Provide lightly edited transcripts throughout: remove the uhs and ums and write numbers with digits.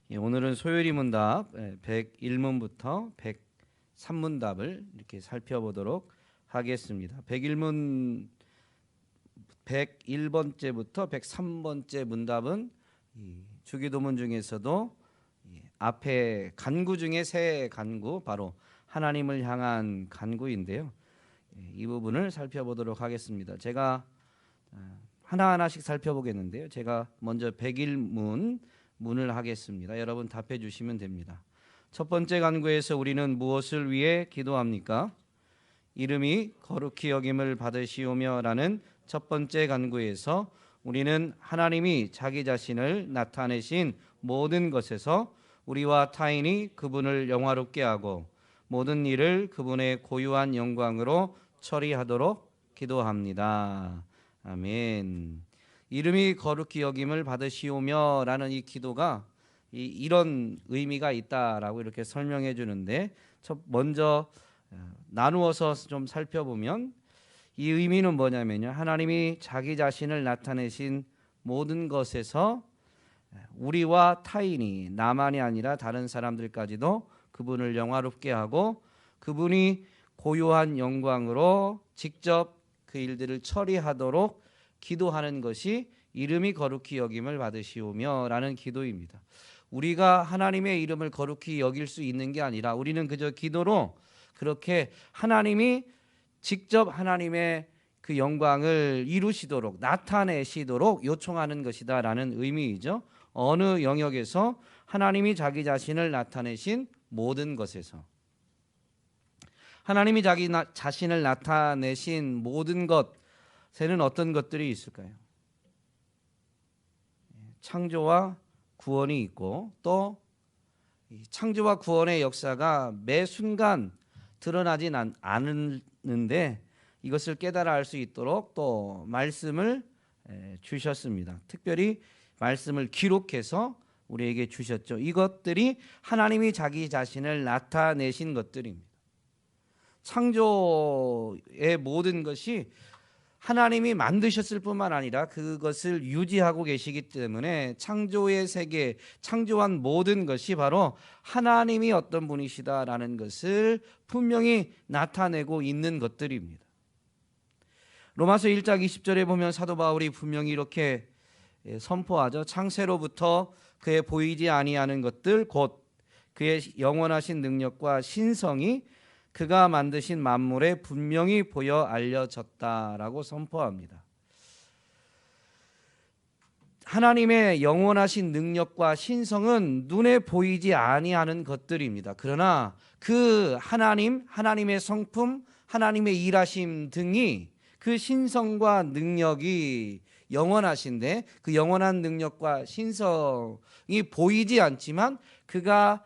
오늘은 소요리 문답 101문부터 103문답을 이렇게 살펴보도록 하겠습니다. 101번째부터 103번째 문답은 주기도문 중에서도 앞에 간구 중에 새 간구, 바로 하나님을 향한 간구인데요. 이 부분을 살펴보도록 하겠습니다. 제가 하나하나씩 살펴보겠는데요. 제가 먼저 101문을 하겠습니다. 여러분 답해 주시면 됩니다. 첫 번째 간구에서 우리는 무엇을 위해 기도합니까? 이름이 거룩히 여김을 받으시오며 라는 첫 번째 간구에서 우리는 하나님이 자기 자신을 나타내신 모든 것에서 우리와 타인이 그분을 영화롭게 하고 모든 일을 그분의 고유한 영광으로 처리하도록 기도합니다. 아멘. 이름이 거룩히 여김을 받으시오며 라는 이 기도가 이런 의미가 있다라고 이렇게 설명해 주는데, 먼저 나누어서 좀 살펴보면 이 의미는 뭐냐면요, 하나님이 자기 자신을 나타내신 모든 것에서 우리와 타인이, 나만이 아니라 다른 사람들까지도 그분을 영화롭게 하고 그분이 고유한 영광으로 직접 그 일들을 처리하도록 기도하는 것이 이름이 거룩히 여김을 받으시오며 라는 기도입니다. 우리가 하나님의 이름을 거룩히 여길 수 있는 게 아니라 우리는 그저 기도로 그렇게 하나님이 직접 하나님의 그 영광을 이루시도록, 나타내시도록 요청하는 것이다 라는 의미이죠. 어느 영역에서 하나님이 자기 자신을 나타내신 모든 것에서, 하나님이 자기 자신을 나타내신 모든 것에는 어떤 것들이 있을까요? 창조와 구원이 있고, 또 창조와 구원의 역사가 매 순간 드러나진 않는데 이것을 깨달아 알 수 있도록 또 말씀을 주셨습니다. 특별히 말씀을 기록해서 우리에게 주셨죠. 이것들이 하나님이 자기 자신을 나타내신 것들입니다. 창조의 모든 것이 하나님이 만드셨을 뿐만 아니라 그것을 유지하고 계시기 때문에 창조의 세계, 창조한 모든 것이 바로 하나님이 어떤 분이시다라는 것을 분명히 나타내고 있는 것들입니다. 로마서 1장 20절에 보면 사도 바울이 분명히 이렇게 선포하죠. 창세로부터 그의 보이지 아니하는 것들, 곧 그의 영원하신 능력과 신성이 그가 만드신 만물에 분명히 보여 알려졌다라고 선포합니다. 하나님의 영원하신 능력과 신성은 눈에 보이지 아니하는 것들입니다. 그러나 그 하나님의 성품, 하나님의 일하심 등이, 그 신성과 능력이 영원하신데 그 영원한 능력과 신성이 보이지 않지만 그가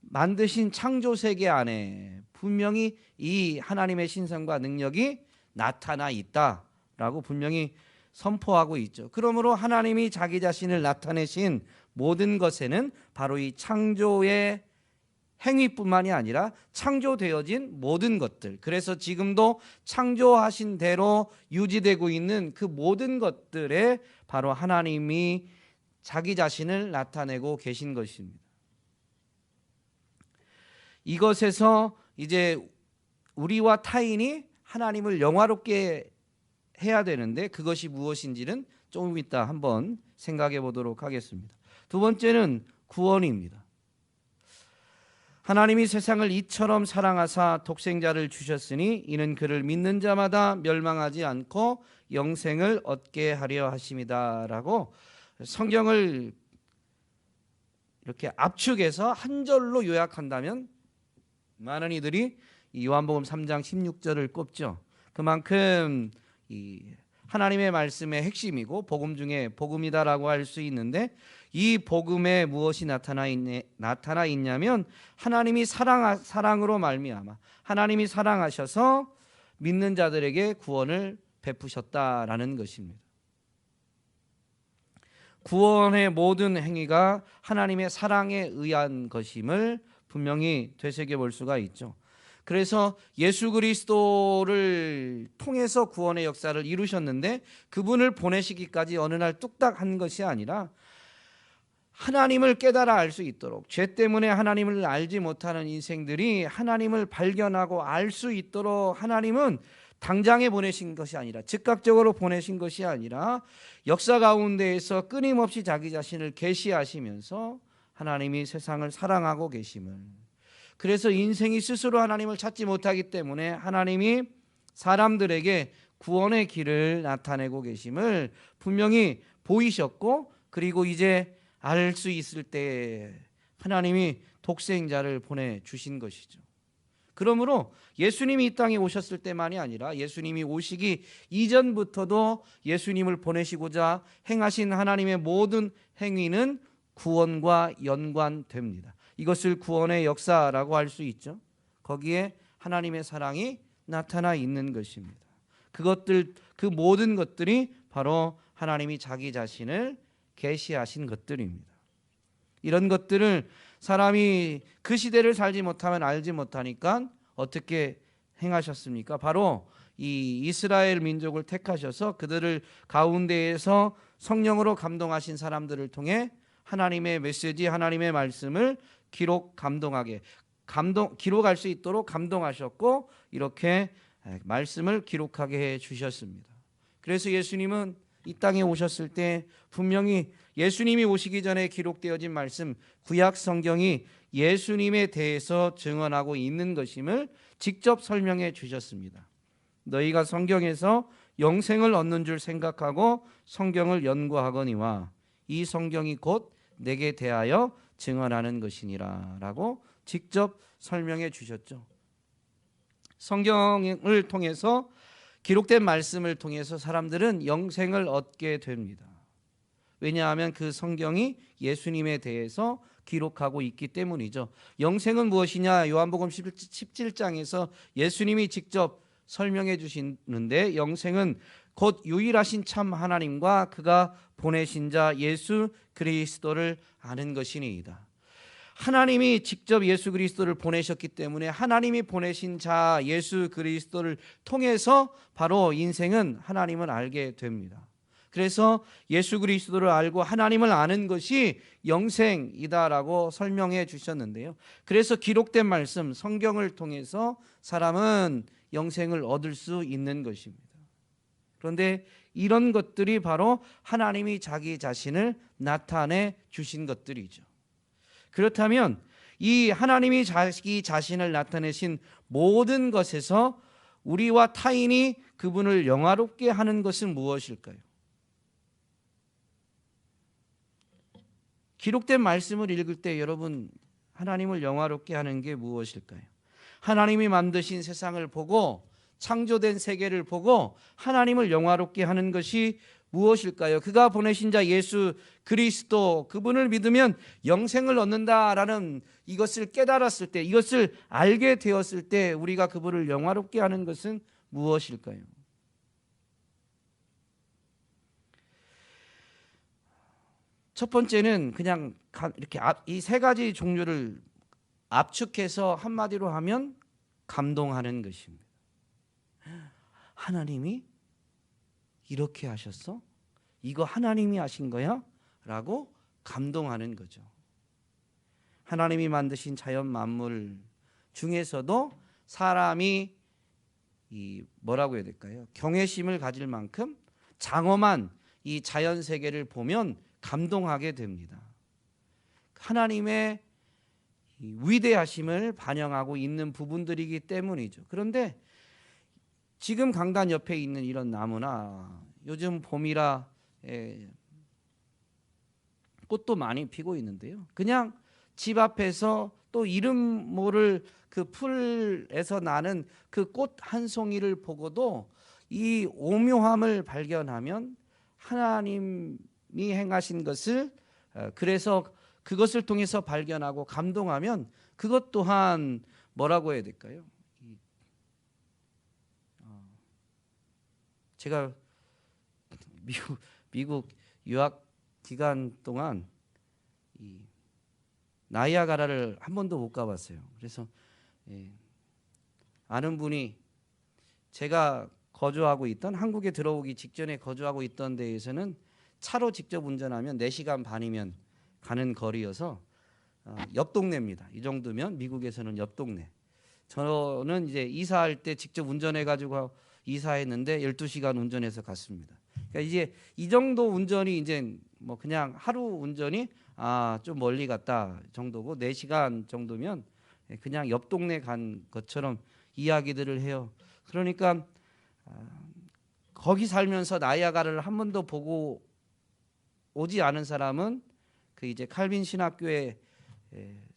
만드신 창조 세계 안에 분명히 이 하나님의 신성과 능력이 나타나 있다라고 분명히 선포하고 있죠. 그러므로 하나님이 자기 자신을 나타내신 모든 것에는 바로 이 창조의 행위뿐만이 아니라 창조되어진 모든 것들, 그래서 지금도 창조하신 대로 유지되고 있는 그 모든 것들에 바로 하나님이 자기 자신을 나타내고 계신 것입니다. 이것에서 이제 우리와 타인이 하나님을 영화롭게 해야 되는데 그것이 무엇인지는 조금 이따 한번 생각해 보도록 하겠습니다. 두 번째는 구원입니다. 하나님이 세상을 이처럼 사랑하사 독생자를 주셨으니 이는 그를 믿는 자마다 멸망하지 않고 영생을 얻게 하려 하심이다 라고 성경을 이렇게 압축해서 한 절로 요약한다면 많은 이들이 요한복음 3장 16절을 꼽죠. 그만큼 이 하나님의 말씀의 핵심이고 복음 중에 복음이다라고 할 수 있는데, 이 복음에 무엇이 나타나 있냐면 하나님이 사랑으로 말미암아 하나님이 사랑하셔서 믿는 자들에게 구원을 베푸셨다라는 것입니다. 구원의 모든 행위가 하나님의 사랑에 의한 것임을 분명히 되새겨 볼 수가 있죠. 그래서 예수 그리스도를 통해서 구원의 역사를 이루셨는데 그분을 보내시기까지 어느 날 뚝딱 한 것이 아니라 하나님을 깨달아 알 수 있도록, 죄 때문에 하나님을 알지 못하는 인생들이 하나님을 발견하고 알 수 있도록 하나님은 당장에 보내신 것이 아니라, 즉각적으로 보내신 것이 아니라 역사 가운데에서 끊임없이 자기 자신을 계시하시면서 하나님이 세상을 사랑하고 계심을, 그래서 인생이 스스로 하나님을 찾지 못하기 때문에 하나님이 사람들에게 구원의 길을 나타내고 계심을 분명히 보이셨고, 그리고 이제 알 수 있을 때 하나님이 독생자를 보내주신 것이죠. 그러므로 예수님이 이 땅에 오셨을 때만이 아니라 예수님이 오시기 이전부터도 예수님을 보내시고자 행하신 하나님의 모든 행위는 구원과 연관됩니다. 이것을 구원의 역사라고 할 수 있죠. 거기에 하나님의 사랑이 나타나 있는 것입니다. 그 모든 것들이 바로 하나님이 자기 자신을 계시하신 것들입니다. 이런 것들을 사람이 그 시대를 살지 못하면 알지 못하니까 어떻게 행하셨습니까? 바로 이 이스라엘 민족을 택하셔서 그들을 가운데에서 성령으로 감동하신 사람들을 통해 하나님의 메시지, 하나님의 말씀을 기록할 수 있도록 감동하셨고, 이렇게 말씀을 기록하게 해 주셨습니다. 그래서 예수님은 이 땅에 오셨을 때 분명히 예수님이 오시기 전에 기록되어진 말씀, 구약 성경이 예수님에 대해서 증언하고 있는 것임을 직접 설명해 주셨습니다. 너희가 성경에서 영생을 얻는 줄 생각하고 성경을 연구하거니와 이 성경이 곧 내게 대하여 증언하는 것이니라 라고 직접 설명해 주셨죠. 성경을 통해서, 기록된 말씀을 통해서 사람들은 영생을 얻게 됩니다. 왜냐하면 그 성경이 예수님에 대해서 기록하고 있기 때문이죠. 영생은 무엇이냐? 요한복음 17장에서 예수님이 직접 설명해 주시는데, 영생은 곧 유일하신 참 하나님과 그가 보내신 자 예수 그리스도를 아는 것이니이다. 하나님이 직접 예수 그리스도를 보내셨기 때문에 하나님이 보내신 자 예수 그리스도를 통해서 바로 인생은 하나님을 알게 됩니다. 그래서 예수 그리스도를 알고 하나님을 아는 것이 영생이다라고 설명해 주셨는데요. 그래서 기록된 말씀, 성경을 통해서 사람은 영생을 얻을 수 있는 것입니다. 그런데 이런 것들이 바로 하나님이 자기 자신을 나타내 주신 것들이죠. 그렇다면 이 하나님이 자기 자신을 나타내신 모든 것에서 우리와 타인이 그분을 영화롭게 하는 것은 무엇일까요? 기록된 말씀을 읽을 때 여러분, 하나님을 영화롭게 하는 게 무엇일까요? 하나님이 만드신 세상을 보고, 창조된 세계를 보고 하나님을 영화롭게 하는 것이 무엇일까요? 그가 보내신 자 예수 그리스도, 그분을 믿으면 영생을 얻는다라는 이것을 깨달았을 때, 이것을 알게 되었을 때 우리가 그분을 영화롭게 하는 것은 무엇일까요? 첫 번째는 그냥 이렇게 이 세 가지 종류를 압축해서 한마디로 하면 감동하는 것입니다. 하나님이 이렇게 하셨어? 이거 하나님이 하신 거야? 라고 감동하는 거죠. 하나님이 만드신 자연 만물 중에서도 사람이 뭐라고 해야 될까요? 경외심을 가질 만큼 장엄한 이 자연 세계를 보면 감동하게 됩니다. 하나님의 위대하심을 반영하고 있는 부분들이기 때문이죠. 그런데 지금 강단 옆에 있는 이런 나무나 요즘 봄이라 꽃도 많이 피고 있는데요. 그냥 집 앞에서 또 이름 모를 그 풀에서 나는 그 꽃 한 송이를 보고도 이 오묘함을 발견하면 하나님이 행하신 것을, 그래서 그것을 통해서 발견하고 감동하면 그것 또한 뭐라고 해야 될까요? 제가 미국 유학 기간 동안 이 나이아가라를 한 번도 못 가봤어요. 그래서 아는 분이 제가 거주하고 있던, 한국에 들어오기 직전에 거주하고 있던 데에서는 차로 직접 운전하면 4시간 반이면 가는 거리여서 옆 동네입니다. 이 정도면 미국에서는 옆 동네. 저는 이제 이사할 때 직접 운전해 가지고 이사했는데 12시간 운전해서 갔습니다. 그러니까 이제 이 정도 운전이 이제 뭐 그냥 하루 운전이 좀 멀리 갔다 정도고 4시간 정도면 그냥 옆 동네 간 것처럼 이야기들을 해요. 그러니까 거기 살면서 나이아가라를 한 번도 보고 오지 않은 사람은 그 이제 칼빈 신학교에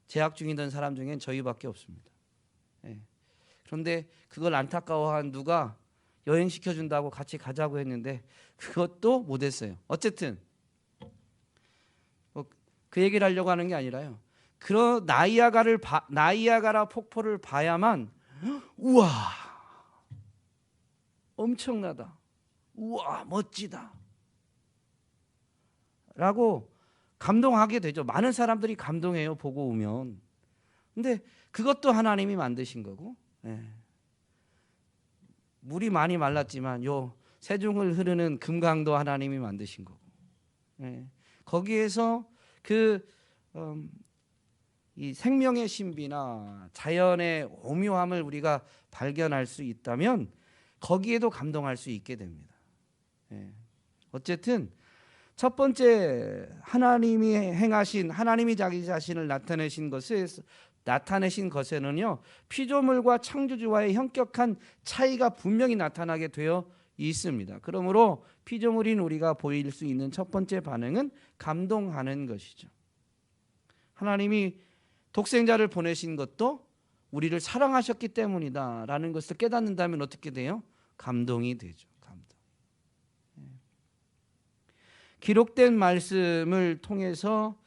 재학 중이던 사람 중엔 저희밖에 없습니다. 그런데 그걸 안타까워한 누가 여행시켜준다고 같이 가자고 했는데 그것도 못했어요. 어쨌든 그 얘기를 하려고 하는 게 아니라요. 그런 나이아가라 폭포를 봐야만 우와 엄청나다, 우와 멋지다 라고 감동하게 되죠. 많은 사람들이 감동해요, 보고 오면. 근데 그것도 하나님이 만드신 거고, 물이 많이 말랐지만 요 세종을 흐르는 금강도 하나님이 만드신 거고, 거기에서 이 생명의 신비나 자연의 오묘함을 우리가 발견할 수 있다면 거기에도 감동할 수 있게 됩니다. 어쨌든 첫 번째 하나님이 행하신, 하나님이 자기 자신을 나타내신 것에는요, 피조물과 창조주와의 현격한 차이가 분명히 나타나게 되어 있습니다. 그러므로 피조물인 우리가 보일 수 있는 첫 번째 반응은 감동하는 것이죠. 하나님이 독생자를 보내신 것도 우리를 사랑하셨기 때문이다라는 것을 깨닫는다면 어떻게 돼요? 감동이 되죠. 기록된 말씀을 통해서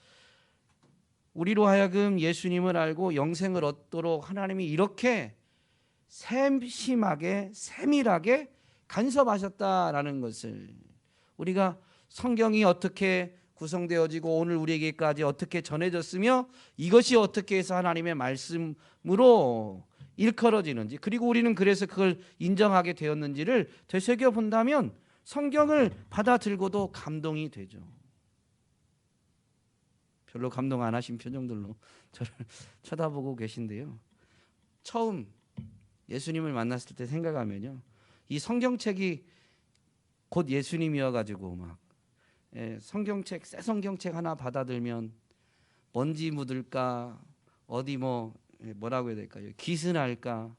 우리로 하여금 예수님을 알고 영생을 얻도록 하나님이 이렇게 세심하게 세밀하게 간섭하셨다라는 것을, 우리가 성경이 어떻게 구성되어지고 오늘 우리에게까지 어떻게 전해졌으며 이것이 어떻게 해서 하나님의 말씀으로 일컬어지는지, 그리고 우리는 그래서 그걸 인정하게 되었는지를 되새겨 본다면 성경을 받아들고도 감동이 되죠. 별로 감동 안 하신 표정들로 저를 쳐다보고 계신데요. 처음 예수님을 만났을 때 생각하면요, 이 성경책이 곧 예수님이어가지고 막 성경책, 새 성경책 하나 받아들면 먼지 묻을까, 어디 뭐라고 해야 될까요? 기스날까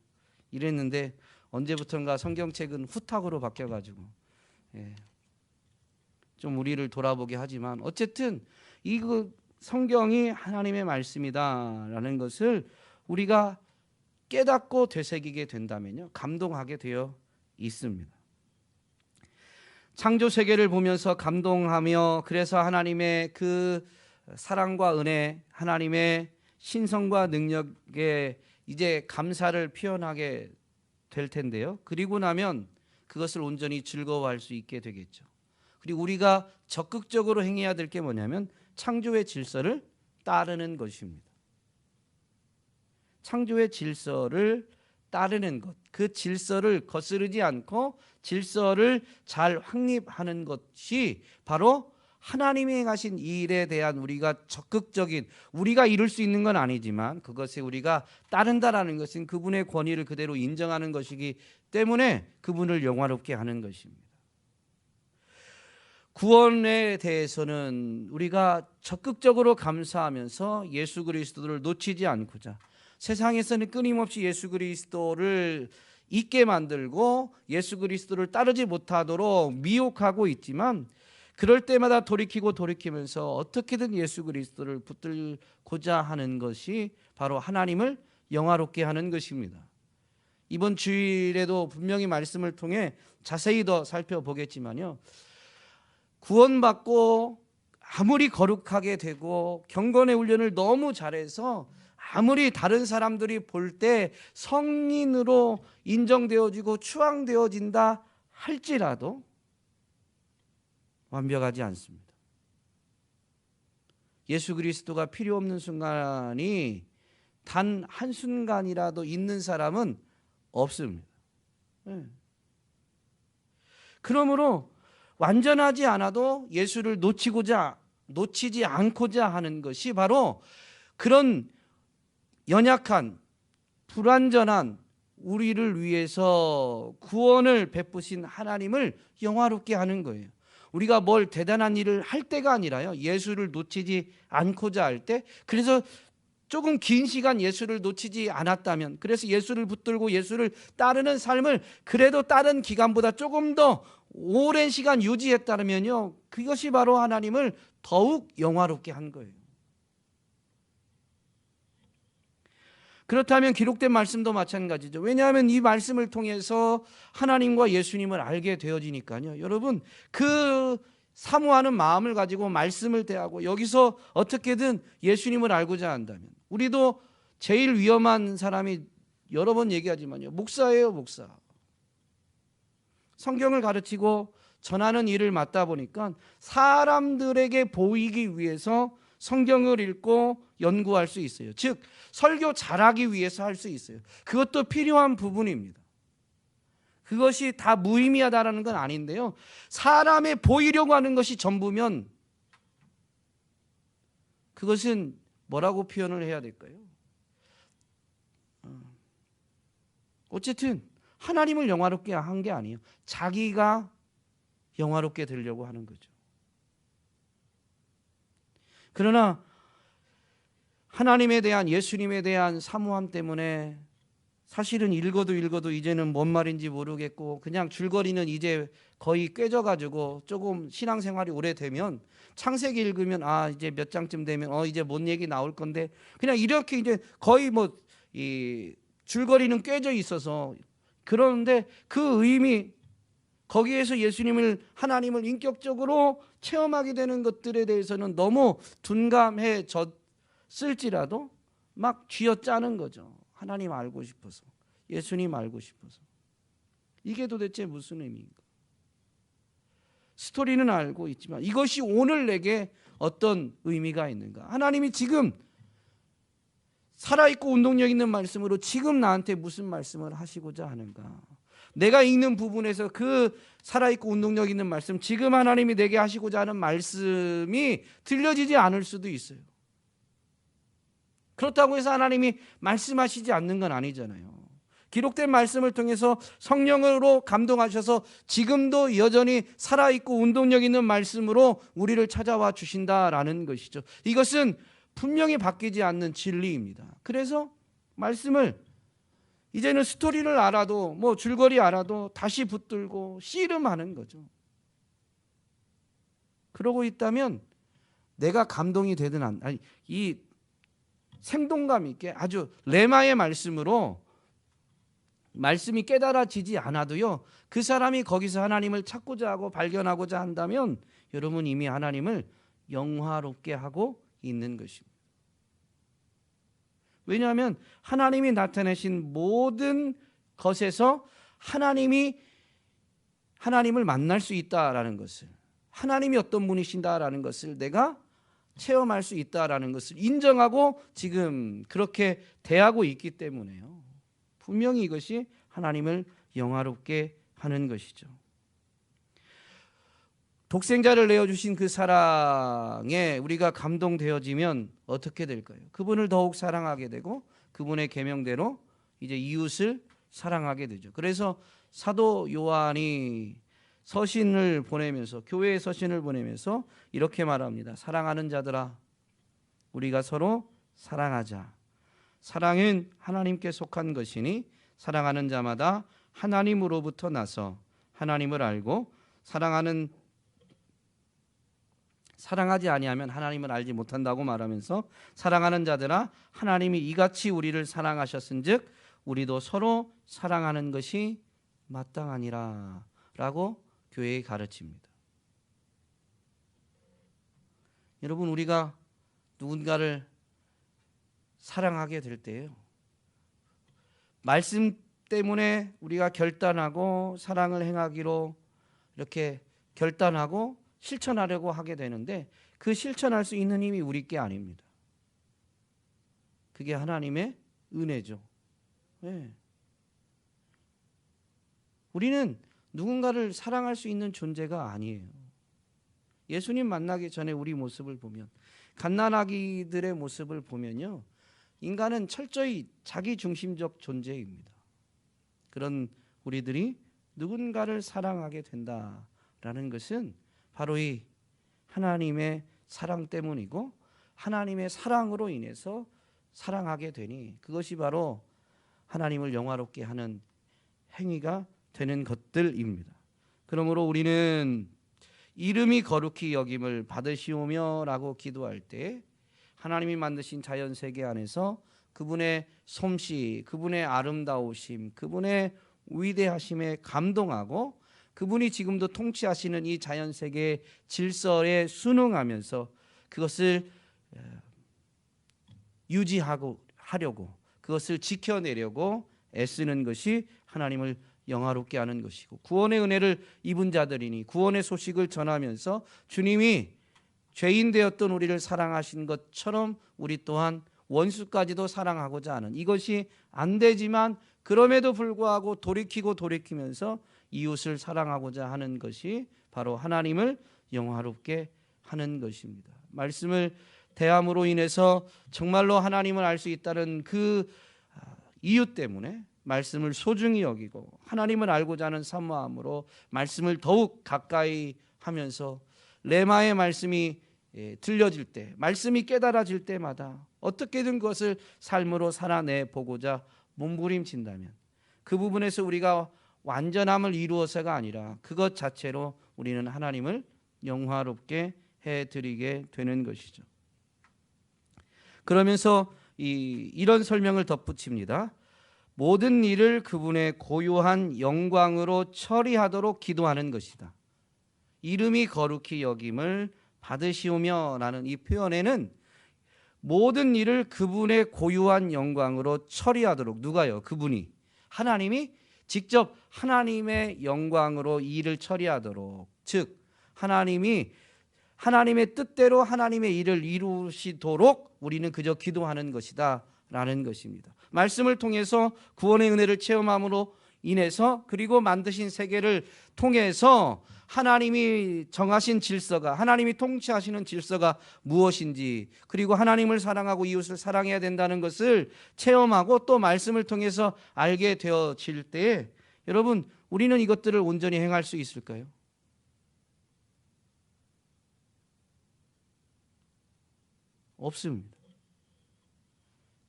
이랬는데 언제부턴가 성경책은 후탁으로 바뀌어가지고 좀 우리를 돌아보게 하지만, 어쨌든 이 성경이 하나님의 말씀이다라는 것을 우리가 깨닫고 되새기게 된다면요, 감동하게 되어 있습니다. 창조 세계를 보면서 감동하며, 그래서 하나님의 그 사랑과 은혜, 하나님의 신성과 능력에 이제 감사를 표현하게 될 텐데요. 그리고 나면 그것을 온전히 즐거워할 수 있게 되겠죠. 그리고 우리가 적극적으로 행해야 될 게 뭐냐면 창조의 질서를 따르는 것입니다. 창조의 질서를 따르는 것, 그 질서를 거스르지 않고 질서를 잘 확립하는 것이 바로 하나님이 행하신 이 일에 대한 우리가 적극적인, 우리가 이룰 수 있는 건 아니지만 그것에 우리가 따른다라는 것은 그분의 권위를 그대로 인정하는 것이기 때문에 그분을 영화롭게 하는 것입니다. 구원에 대해서는 우리가 적극적으로 감사하면서 예수 그리스도를 놓치지 않고자, 세상에서는 끊임없이 예수 그리스도를 잊게 만들고 예수 그리스도를 따르지 못하도록 미혹하고 있지만, 그럴 때마다 돌이키면서 어떻게든 예수 그리스도를 붙들고자 하는 것이 바로 하나님을 영화롭게 하는 것입니다. 이번 주일에도 분명히 말씀을 통해 자세히 더 살펴보겠지만요, 구원받고 아무리 거룩하게 되고 경건의 훈련을 너무 잘해서 아무리 다른 사람들이 볼 때 성인으로 인정되어지고 추앙되어진다 할지라도 완벽하지 않습니다. 예수 그리스도가 필요 없는 순간이 단 한순간이라도 있는 사람은 없습니다. 그러므로 완전하지 않아도 예수를 놓치고자 놓치지 않고자 하는 것이 바로 그런 연약한 불완전한 우리를 위해서 구원을 베푸신 하나님을 영화롭게 하는 거예요. 우리가 뭘 대단한 일을 할 때가 아니라요, 예수를 놓치지 않고자 할 때, 그래서 조금 긴 시간 예수를 놓치지 않았다면, 그래서 예수를 붙들고 예수를 따르는 삶을 그래도 다른 기간보다 조금 더 오랜 시간 유지했다면요, 그것이 바로 하나님을 더욱 영화롭게 한 거예요. 그렇다면 기록된 말씀도 마찬가지죠. 왜냐하면 이 말씀을 통해서 하나님과 예수님을 알게 되어지니까요. 여러분, 그 사모하는 마음을 가지고 말씀을 대하고 여기서 어떻게든 예수님을 알고자 한다면, 우리도 제일 위험한 사람이 여러 번 얘기하지만요, 목사예요. 목사. 성경을 가르치고 전하는 일을 맡다 보니까 사람들에게 보이기 위해서 성경을 읽고 연구할 수 있어요. 즉 설교 잘하기 위해서 할 수 있어요. 그것도 필요한 부분입니다. 그것이 다 무의미하다라는 건 아닌데요, 사람에 보이려고 하는 것이 전부면 그것은 뭐라고 표현을 해야 될까요? 어쨌든 하나님을 영화롭게 한 게 아니에요. 자기가 영화롭게 되려고 하는 거죠. 그러나 하나님에 대한, 예수님에 대한 사모함 때문에 사실은 읽어도 이제는 뭔 말인지 모르겠고 그냥 줄거리는 이제 거의 꿰져가지고 조금 신앙생활이 오래되면 창세기 읽으면 이제 몇 장쯤 되면 이제 뭔 얘기 나올 건데, 그냥 이렇게 이제 거의 이 줄거리는 꿰져 있어서, 그런데 그 의미, 거기에서 예수님을, 하나님을 인격적으로 체험하게 되는 것들에 대해서는 너무 둔감해졌을지라도 막 쥐어짜는 거죠. 하나님 알고 싶어서, 예수님 알고 싶어서. 이게 도대체 무슨 의미인가? 스토리는 알고 있지만 이것이 오늘 내게 어떤 의미가 있는가? 하나님이 지금 살아있고 운동력 있는 말씀으로 지금 나한테 무슨 말씀을 하시고자 하는가? 내가 읽는 부분에서 그 살아있고 운동력 있는 말씀, 지금 하나님이 내게 하시고자 하는 말씀이 들려지지 않을 수도 있어요. 그렇다고 해서 하나님이 말씀하시지 않는 건 아니잖아요. 기록된 말씀을 통해서 성령으로 감동하셔서 지금도 여전히 살아있고 운동력 있는 말씀으로 우리를 찾아와 주신다라는 것이죠. 이것은 분명히 바뀌지 않는 진리입니다. 그래서 말씀을 이제는 스토리를 알아도 줄거리 알아도 다시 붙들고 씨름하는 거죠. 그러고 있다면 내가 감동이 되든 이 생동감 있게 아주 레마의 말씀으로 말씀이 깨달아지지 않아도요, 그 사람이 거기서 하나님을 찾고자 하고 발견하고자 한다면 여러분 이미 하나님을 영화롭게 하고 있는 것입니다. 왜냐하면 하나님이 나타내신 모든 것에서 하나님을 만날 수 있다라는 것을, 하나님이 어떤 분이신다라는 것을 내가 체험할 수 있다라는 것을 인정하고 지금 그렇게 대하고 있기 때문에요. 분명히 이것이 하나님을 영화롭게 하는 것이죠. 독생자를 내어주신 그 사랑에 우리가 감동되어지면 어떻게 될까요? 그분을 더욱 사랑하게 되고 그분의 계명대로 이제 이웃을 사랑하게 되죠. 그래서 사도 요한이 서신을 보내면서, 교회의 서신을 보내면서 이렇게 말합니다. 사랑하는 자들아, 우리가 서로 사랑하자. 사랑은 하나님께 속한 것이니 사랑하는 자마다 하나님으로부터 나서 하나님을 알고 사랑하지 아니하면 하나님을 알지 못한다고 말하면서, 사랑하는 자들아, 하나님이 이같이 우리를 사랑하셨은즉 우리도 서로 사랑하는 것이 마땅하니라 라고 교회에 가르칩니다. 여러분, 우리가 누군가를 사랑하게 될 때요, 말씀 때문에 우리가 결단하고 사랑을 행하기로 이렇게 결단하고 실천하려고 하게 되는데, 그 실천할 수 있는 힘이 우리 게 아닙니다. 그게 하나님의 은혜죠. 네. 우리는 누군가를 사랑할 수 있는 존재가 아니에요. 예수님 만나기 전에 우리 모습을 보면, 갓난아기들의 모습을 보면요, 인간은 철저히 자기 중심적 존재입니다. 그런 우리들이 누군가를 사랑하게 된다라는 것은 바로 이 하나님의 사랑 때문이고, 하나님의 사랑으로 인해서 사랑하게 되니 그것이 바로 하나님을 영화롭게 하는 행위가 되는 것들입니다. 그러므로 우리는 이름이 거룩히 여김을 받으시오며 라고 기도할 때 하나님이 만드신 자연 세계 안에서 그분의 솜씨, 그분의 아름다우심, 그분의 위대하심에 감동하고, 그분이 지금도 통치하시는 이 자연 세계의 질서에 순응하면서 그것을 유지하고 하려고, 그것을 지켜내려고 애쓰는 것이 하나님을 영화롭게 하는 것이고, 구원의 은혜를 입은 자들이니 구원의 소식을 전하면서 주님이 죄인 되었던 우리를 사랑하신 것처럼 우리 또한 원수까지도 사랑하고자 하는, 이것이 안 되지만 그럼에도 불구하고 돌이키면서 이웃을 사랑하고자 하는 것이 바로 하나님을 영화롭게 하는 것입니다. 말씀을 대함으로 인해서 정말로 하나님을 알 수 있다는 그 이유 때문에 말씀을 소중히 여기고 하나님을 알고자 하는 사모함으로 말씀을 더욱 가까이 하면서 레마의 말씀이 들려질 때, 말씀이 깨달아질 때마다 어떻게든 그것을 삶으로 살아내 보고자 몸부림친다면 그 부분에서 우리가 완전함을 이루어서가 아니라 그것 자체로 우리는 하나님을 영화롭게 해드리게 되는 것이죠. 그러면서 이런 설명을 덧붙입니다. 모든 일을 그분의 고유한 영광으로 처리하도록 기도하는 것이다. 이름이 거룩히 여김을 받으시오며 라는 이 표현에는 모든 일을 그분의 고유한 영광으로 처리하도록, 누가요? 그분이, 하나님이 직접 하나님의 영광으로 이 일을 처리하도록, 즉 하나님이 하나님의 뜻대로 하나님의 일을 이루시도록 우리는 그저 기도하는 것이다 라는 것입니다. 말씀을 통해서 구원의 은혜를 체험함으로 인해서, 그리고 만드신 세계를 통해서 하나님이 정하신 질서가, 하나님이 통치하시는 질서가 무엇인지, 그리고 하나님을 사랑하고 이웃을 사랑해야 된다는 것을 체험하고 또 말씀을 통해서 알게 되어질 때에 여러분, 우리는 이것들을 온전히 행할 수 있을까요? 없습니다.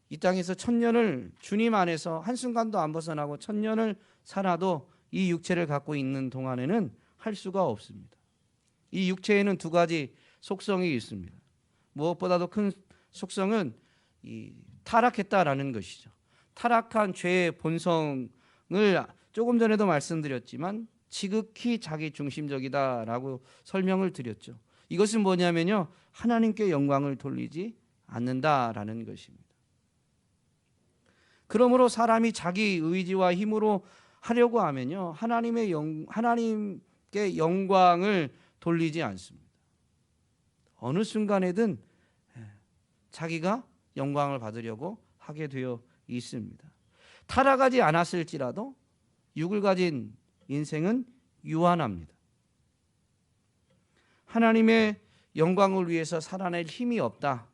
이 땅에서 1000년을 주님 안에서 한순간도 안 벗어나고 1000년을 살아도 이 육체를 갖고 있는 동안에는 할 수가 없습니다. 이 육체에는 두 가지 속성이 있습니다. 무엇보다도 큰 속성은 이 타락했다라는 것이죠. 타락한 죄의 본성을 조금 전에도 말씀드렸지만 지극히 자기 중심적이다라고 설명을 드렸죠. 이것은 뭐냐면요, 하나님께 영광을 돌리지 않는다라는 것입니다. 그러므로 사람이 자기 의지와 힘으로 하려고 하면요, 하나님께 영광을 돌리지 않습니다. 어느 순간에든 자기가 영광을 받으려고 하게 되어 있습니다. 타락하지 않았을지라도 육을 가진 인생은 유한합니다. 하나님의 영광을 위해서 살아낼 힘이 없다,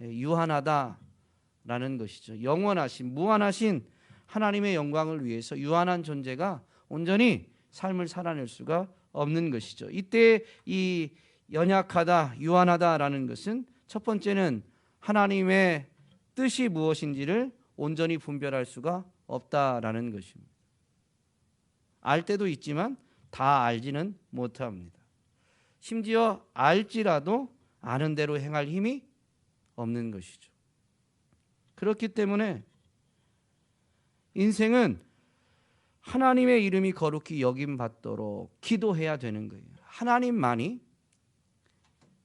유한하다라는 것이죠. 영원하신, 무한하신 하나님의 영광을 위해서 유한한 존재가 온전히 삶을 살아낼 수가 없는 것이죠. 이때 이 연약하다, 유한하다라는 것은 첫 번째는 하나님의 뜻이 무엇인지를 온전히 분별할 수가 없다라는 것입니다. 알 때도 있지만 다 알지는 못합니다. 심지어 알지라도 아는 대로 행할 힘이 없는 것이죠. 그렇기 때문에 인생은 하나님의 이름이 거룩히 여김받도록 기도해야 되는 거예요. 하나님만이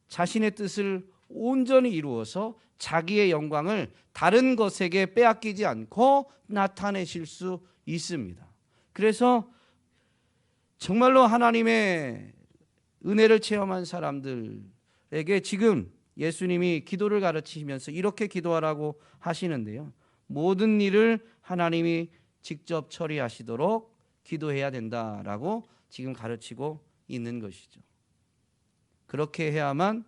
자신의 뜻을 온전히 이루어서 자기의 영광을 다른 것에게 빼앗기지 않고 나타내실 수 있습니다. 그래서 정말로 하나님의 은혜를 체험한 사람들에게 지금 예수님이 기도를 가르치시면서 이렇게 기도하라고 하시는데요, 모든 일을 하나님이 직접 처리하시도록 기도해야 된다라고 지금 가르치고 있는 것이죠. 그렇게 해야만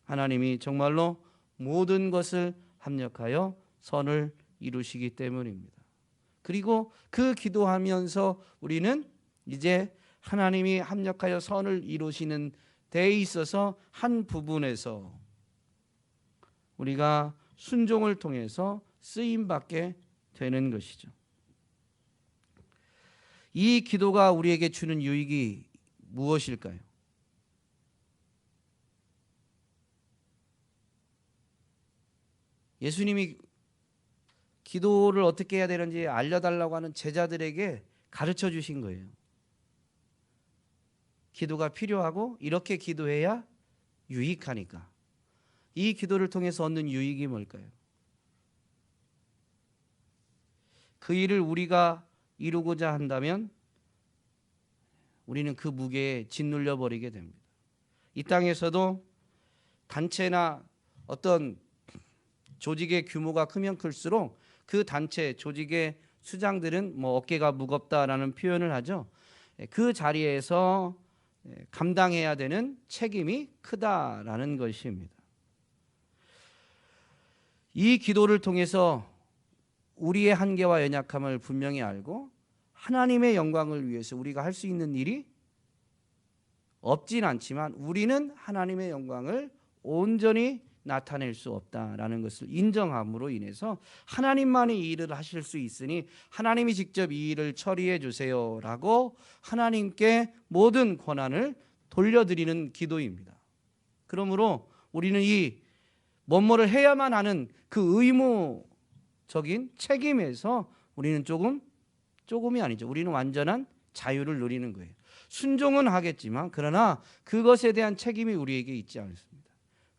하나님이 정말로 모든 것을 합력하여 선을 이루시기 때문입니다. 그리고 그 기도하면서 우리는 이제 하나님이 합력하여 선을 이루시는 데에 있어서 한 부분에서 우리가 순종을 통해서 쓰임받게 되는 것이죠. 이 기도가 우리에게 주는 유익이 무엇일까요? 예수님이 기도를 어떻게 해야 되는지 알려달라고 하는 제자들에게 가르쳐 주신 거예요. 기도가 필요하고 이렇게 기도해야 유익하니까. 이 기도를 통해서 얻는 유익이 뭘까요? 그 일을 우리가 이루고자 한다면 우리는 그 무게에 짓눌려 버리게 됩니다. 이 땅에서도 단체나 어떤 조직의 규모가 크면 클수록 그 단체, 조직의 수장들은 어깨가 무겁다라는 표현을 하죠. 그 자리에서 감당해야 되는 책임이 크다라는 것입니다. 이 기도를 통해서 우리의 한계와 연약함을 분명히 알고 하나님의 영광을 위해서 우리가 할 수 있는 일이 없진 않지만 우리는 하나님의 영광을 온전히 나타낼 수 없다라는 것을 인정함으로 인해서 하나님만이 이 일을 하실 수 있으니 하나님이 직접 이 일을 처리해 주세요라고 하나님께 모든 권한을 돌려드리는 기도입니다. 그러므로 우리는 이 뭐뭐를 해야만 하는 그 의무적인 책임에서 우리는 조금이 아니죠. 우리는 완전한 자유를 누리는 거예요. 순종은 하겠지만 그러나 그것에 대한 책임이 우리에게 있지 않습니다.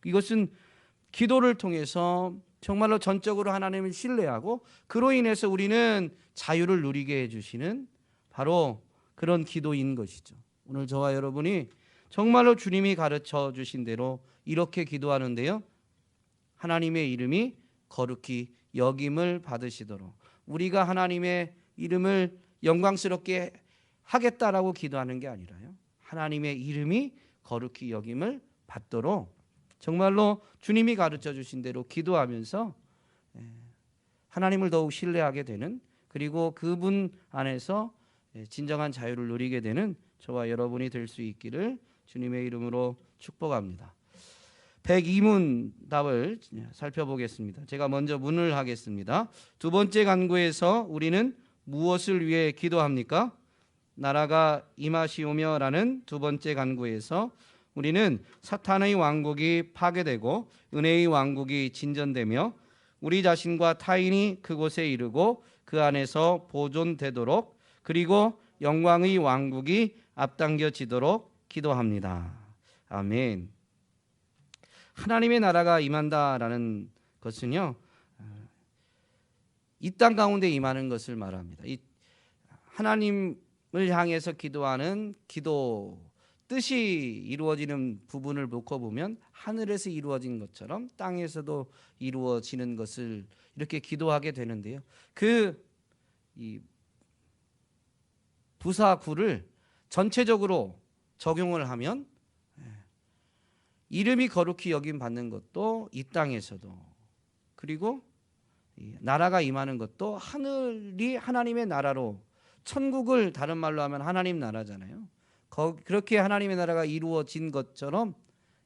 이것은 기도를 통해서 정말로 전적으로 하나님을 신뢰하고 그로 인해서 우리는 자유를 누리게 해주시는 바로 그런 기도인 것이죠. 오늘 저와 여러분이 정말로 주님이 가르쳐 주신 대로 이렇게 기도하는데요, 하나님의 이름이 거룩히 여김을 받으시도록, 우리가 하나님의 이름을 영광스럽게 하겠다라고 기도하는 게 아니라요, 하나님의 이름이 거룩히 여김을 받도록 정말로 주님이 가르쳐 주신 대로 기도하면서 하나님을 더욱 신뢰하게 되는, 그리고 그분 안에서 진정한 자유를 누리게 되는 저와 여러분이 될 수 있기를 주님의 이름으로 축복합니다. 102문 답을 살펴보겠습니다. 제가 먼저 문을 하겠습니다. 두 번째 간구에서 우리는 무엇을 위해 기도합니까? 나라가 임하시오며 라는 두 번째 간구에서 우리는 사탄의 왕국이 파괴되고 은혜의 왕국이 진전되며 우리 자신과 타인이 그곳에 이르고 그 안에서 보존되도록, 그리고 영광의 왕국이 앞당겨지도록 기도합니다. 아멘. 하나님의 나라가 임한다라는 것은요, 이 땅 가운데 임하는 것을 말합니다. 이 하나님을 향해서 기도하는 기도 뜻이 이루어지는 부분을 놓고 보면 하늘에서 이루어진 것처럼 땅에서도 이루어지는 것을 이렇게 기도하게 되는데요, 이 부사구를 전체적으로 적용을 하면 이름이 거룩히 여김 받는 것도 이 땅에서도, 그리고 나라가 임하는 것도 하늘이 하나님의 나라로, 천국을 다른 말로 하면 하나님 나라잖아요. 그렇게 하나님의 나라가 이루어진 것처럼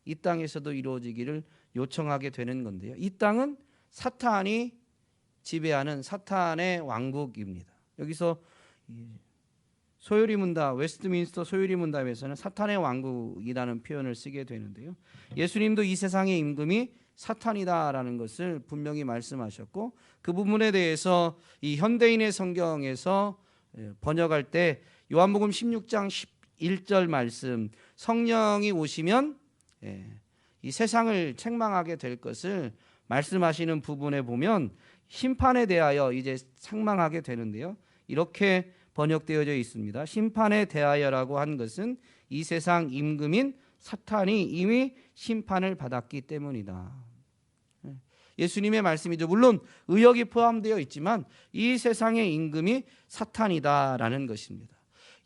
이 땅에서도 이루어지기를 요청하게 되는 건데요, 이 땅은 사탄이 지배하는 사탄의 왕국입니다. 여기서 소요리 문답, 웨스트민스터 소요리 문답에서는 사탄의 왕국이라는 표현을 쓰게 되는데요, 예수님도 이 세상의 임금이 사탄이다라는 것을 분명히 말씀하셨고, 그 부분에 대해서 이 현대인의 성경에서 번역할 때 요한복음 16장 11절 말씀, 성령이 오시면 이 세상을 책망하게 될 것을 말씀하시는 부분에 보면 심판에 대하여 이제 책망하게 되는데요, 이렇게 번역되어져 있습니다. 심판에 대하여라고 한 것은 이 세상 임금인 사탄이 이미 심판을 받았기 때문이다. 예수님의 말씀이죠. 물론 의역이 포함되어 있지만 이 세상의 임금이 사탄이다라는 것입니다.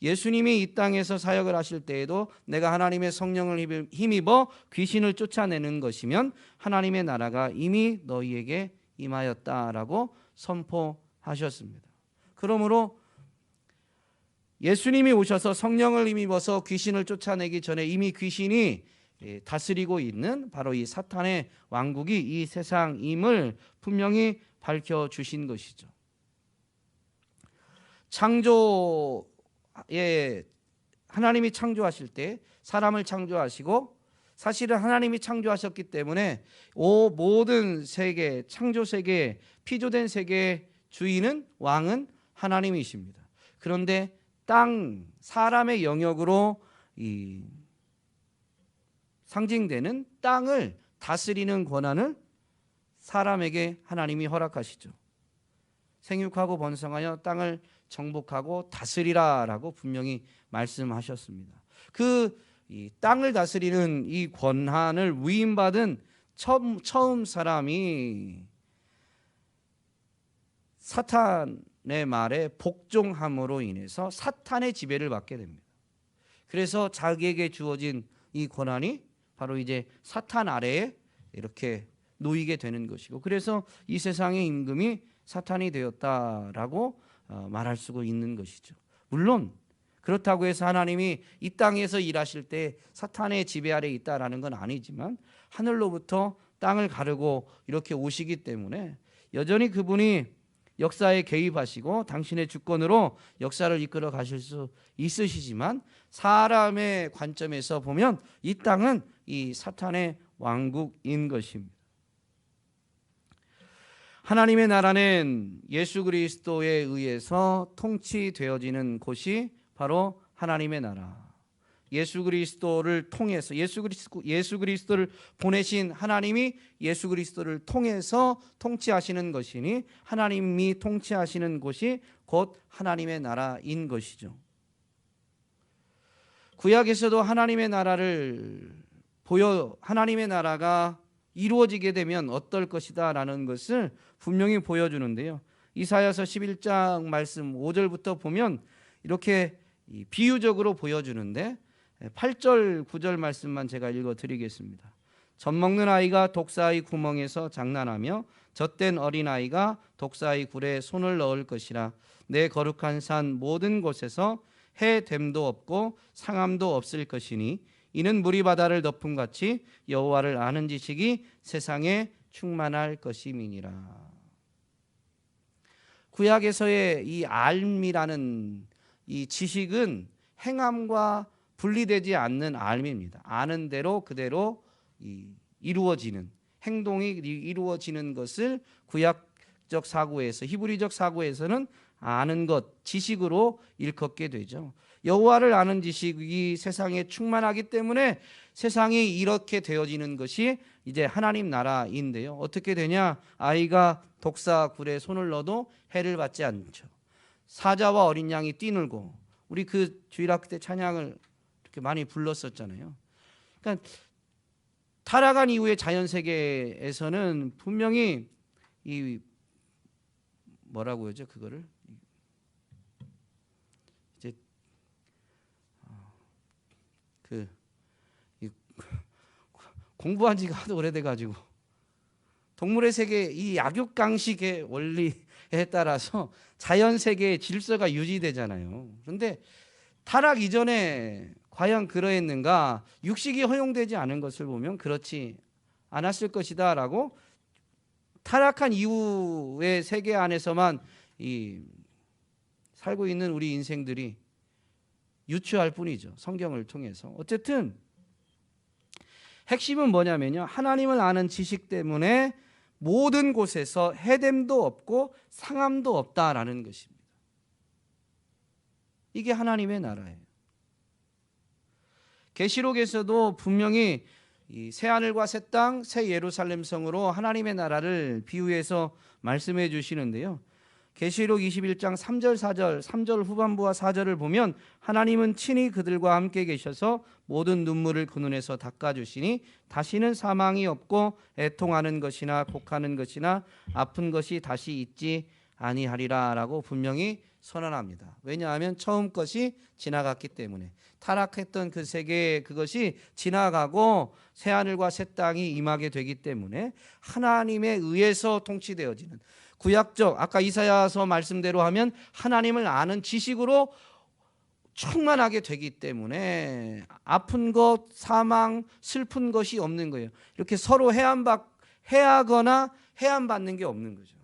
예수님이 이 땅에서 사역을 하실 때에도 내가 하나님의 성령을 힘입어 귀신을 쫓아내는 것이면 하나님의 나라가 이미 너희에게 임하였다라고 선포하셨습니다. 그러므로 예수님이 오셔서 성령을 힘입어서 귀신을 쫓아내기 전에 이미 귀신이 다스리고 있는 바로 이 사탄의 왕국이 이 세상임을 분명히 밝혀주신 것이죠. 창조에 하나님이 창조하실 때 사람을 창조하시고 사실은 하나님이 창조하셨기 때문에 모든 세계, 창조 세계, 피조된 세계의 주인은 왕은 하나님이십니다. 그런데 땅, 사람의 영역으로 상징되는 땅을 다스리는 권한을 사람에게 하나님이 허락하시죠. 생육하고 번성하여 땅을 정복하고 다스리라라고 분명히 말씀하셨습니다. 이 땅을 다스리는 이 권한을 위임받은 처음 사람이 사탄의 말에 복종함으로 인해서 사탄의 지배를 받게 됩니다. 그래서 자기에게 주어진 이 권한이 바로 이제 사탄 아래에 이렇게 놓이게 되는 것이고, 그래서 이 세상의 임금이 사탄이 되었다라고 말할 수 있는 것이죠. 물론 그렇다고 해서 하나님이 이 땅에서 일하실 때 사탄의 지배 아래에 있다라는 건 아니지만 하늘로부터 땅을 가르고 이렇게 오시기 때문에 여전히 그분이 역사에 개입하시고 당신의 주권으로 역사를 이끌어 가실 수 있으시지만 사람의 관점에서 보면 이 땅은 이 사탄의 왕국인 것입니다. 하나님의 나라는 예수 그리스도에 의해서 통치되어지는 곳이 바로 하나님의 나라. 예수 그리스도를 통해서 예수 그리스도를 보내신 하나님이 예수 그리스도를 통해서 통치하시는 것이니 하나님이 통치하시는 곳이 곧 하나님의 나라인 것이죠. 구약에서도 하나님의 나라가 이루어지게 되면 어떨 것이다라는 것을 분명히 보여주는데요. 이사야서 11장 말씀 5절부터 보면 이렇게 비유적으로 보여주는데 8절 9절 말씀만 제가 읽어드리겠습니다. 젖먹는 아이가 독사의 구멍에서 장난하며 젖된 어린아이가 독사의 굴에 손을 넣을 것이라. 내 거룩한 산 모든 곳에서 해됨도 없고 상함도 없을 것이니 이는 물이 바다를 덮음같이 여호와를 아는 지식이 세상에 충만할 것임이니라. 구약에서의 이 알미라는 이 지식은 행함과 분리되지 않는 알미입니다. 아는 대로 그대로 이루어지는 행동이 이루어지는 것을 구약적 사고에서 히브리적 사고에서는 아는 것, 지식으로 일컫게 되죠. 여호와를 아는 지식이 세상에 충만하기 때문에 세상이 이렇게 되어지는 것이 이제 하나님 나라인데요. 어떻게 되냐? 아이가 독사 굴에 손을 넣어도 해를 받지 않죠. 사자와 어린 양이 뛰놀고, 우리 그 주일학교 때 찬양을 이렇게 많이 불렀었잖아요. 그러니까 타락한 이후의 자연 세계에서는 분명히 이 뭐라고 하죠? 그거를 이제 공부한 지가 하도 오래돼 가지고 동물의 세계 이 약육강식의 원리에 따라서 자연 세계의 질서가 유지되잖아요. 그런데 타락 이전에 과연 그러했는가? 육식이 허용되지 않은 것을 보면 그렇지 않았을 것이다라고 타락한 이후의 세계 안에서만 살고 있는 우리 인생들이 유추할 뿐이죠. 성경을 통해서. 어쨌든 핵심은 뭐냐면요. 하나님을 아는 지식 때문에 모든 곳에서 해됨도 없고 상함도 없다라는 것입니다. 이게 하나님의 나라예요. 계시록에서도 분명히 이 새하늘과 새 땅, 새 예루살렘 성으로 하나님의 나라를 비유해서 말씀해 주시는데요. 계시록 21장 3절 4절 3절 후반부와 4절을 보면 하나님은 친히 그들과 함께 계셔서 모든 눈물을 그 눈에서 닦아주시니 다시는 사망이 없고 애통하는 것이나 곡하는 것이나 아픈 것이 다시 있지 아니하리라 라고 분명히 선언합니다. 왜냐하면 처음 것이 지나갔기 때문에. 타락했던 그 세계, 그것이 지나가고 새하늘과 새 땅이 임하게 되기 때문에 하나님에 의해서 통치되어지는, 구약적 아까 이사야서 말씀대로 하면 하나님을 아는 지식으로 충만하게 되기 때문에 아픈 것, 사망, 슬픈 것이 없는 거예요. 이렇게 서로 해하거나 해함받는 게 없는 거죠.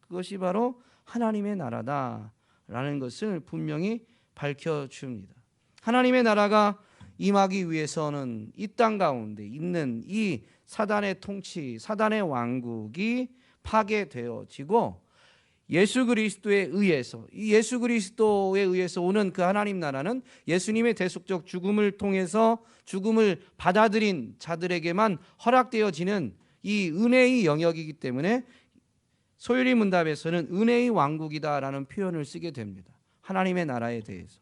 그것이 바로 하나님의 나라다라는 것을 분명히 밝혀줍니다. 하나님의 나라가 임하기 위해서는 이 땅 가운데 있는 이 사단의 통치, 사단의 왕국이 파괴되어지고 예수 그리스도에 의해서, 이 예수 그리스도에 의해서 오는 그 하나님 나라는 예수님의 대속적 죽음을 통해서 죽음을 받아들인 자들에게만 허락되어지는 이 은혜의 영역이기 때문에 소유리 문답에서는 은혜의 왕국이다라는 표현을 쓰게 됩니다. 하나님의 나라에 대해서.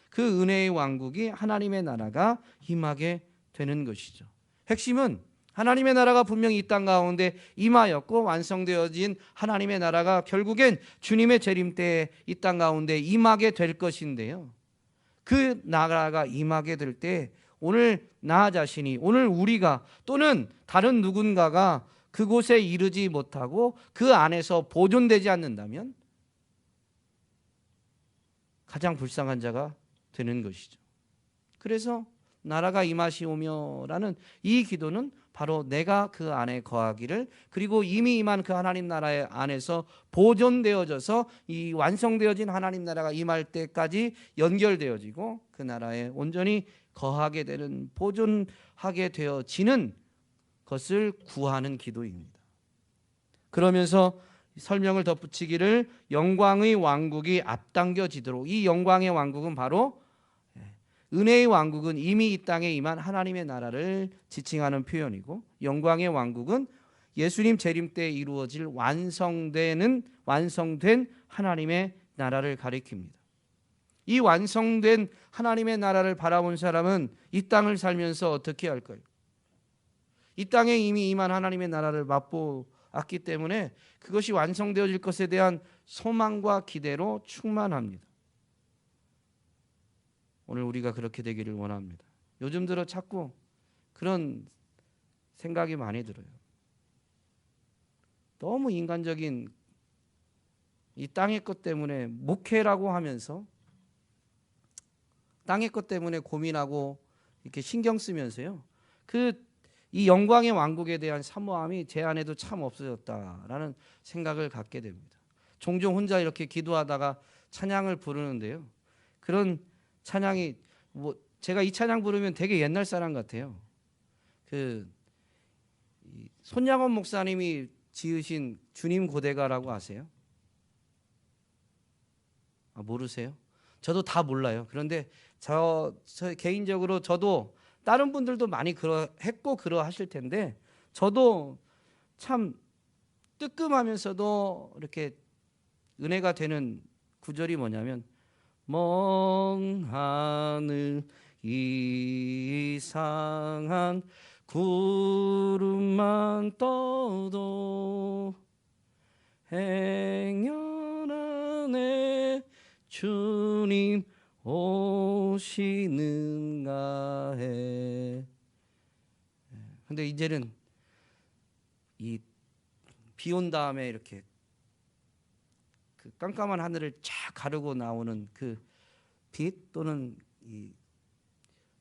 그 은혜의 왕국이, 하나님의 나라가 임하게 되는 것이죠. 핵심은 하나님의 나라가 분명히 이 땅 가운데 임하였고 완성되어진 하나님의 나라가 결국엔 주님의 재림 때에 이 땅 가운데 임하게 될 것인데요. 그 나라가 임하게 될 때 오늘 나 자신이, 오늘 우리가 또는 다른 누군가가 그곳에 이르지 못하고 그 안에서 보존되지 않는다면 가장 불쌍한 자가 되는 것이죠. 그래서 나라가 임하시오며라는 이 기도는 바로 내가 그 안에 거하기를, 그리고 이미 임한 그 하나님 나라의 안에서 보존되어져서 이 완성되어진 하나님 나라가 임할 때까지 연결되어지고 그 나라에 온전히 거하게 되는, 보존하게 되어지는 것을 구하는 기도입니다. 그러면서 설명을 덧붙이기를 영광의 왕국이 앞당겨지도록, 이 영광의 왕국은 바로 은혜의 왕국은 이미 이 땅에 임한 하나님의 나라를 지칭하는 표현이고, 영광의 왕국은 예수님 재림 때 이루어질 완성된 하나님의 나라를 가리킵니다. 이 완성된 하나님의 나라를 바라본 사람은 이 땅을 살면서 어떻게 할까요? 이 땅에 이미 임한 하나님의 나라를 맛보았기 때문에 그것이 완성되어질 것에 대한 소망과 기대로 충만합니다. 오늘 우리가 그렇게 되기를 원합니다. 요즘 들어 자꾸 그런 생각이 많이 들어요. 너무 인간적인 이 땅의 것 때문에 목회라고 하면서 땅의 것 때문에 고민하고 이렇게 신경 쓰면서요, 이 영광의 왕국에 대한 사모함이 제 안에도 참 없어졌다라는 생각을 갖게 됩니다. 종종 혼자 이렇게 기도하다가 찬양을 부르는데요, 그런 찬양이 제가 이 찬양 부르면 되게 옛날 사람 같아요. 손양원 목사님이 지으신 주님 고대가라고 아세요? 모르세요? 저도 다 몰라요. 그런데 저 개인적으로 저도, 다른 분들도 많이 그러했고 그러하실 텐데, 저도 참 뜨끔하면서도 이렇게 은혜가 되는 구절이 뭐냐면, 먼 하늘 이상한 구름만 떠도 행여 안에 주님 오시는가 해. 근데 이제는 이 비 온 다음에 이렇게 그 깜깜한 하늘을 쫙 가르고 나오는 그 빛, 또는 이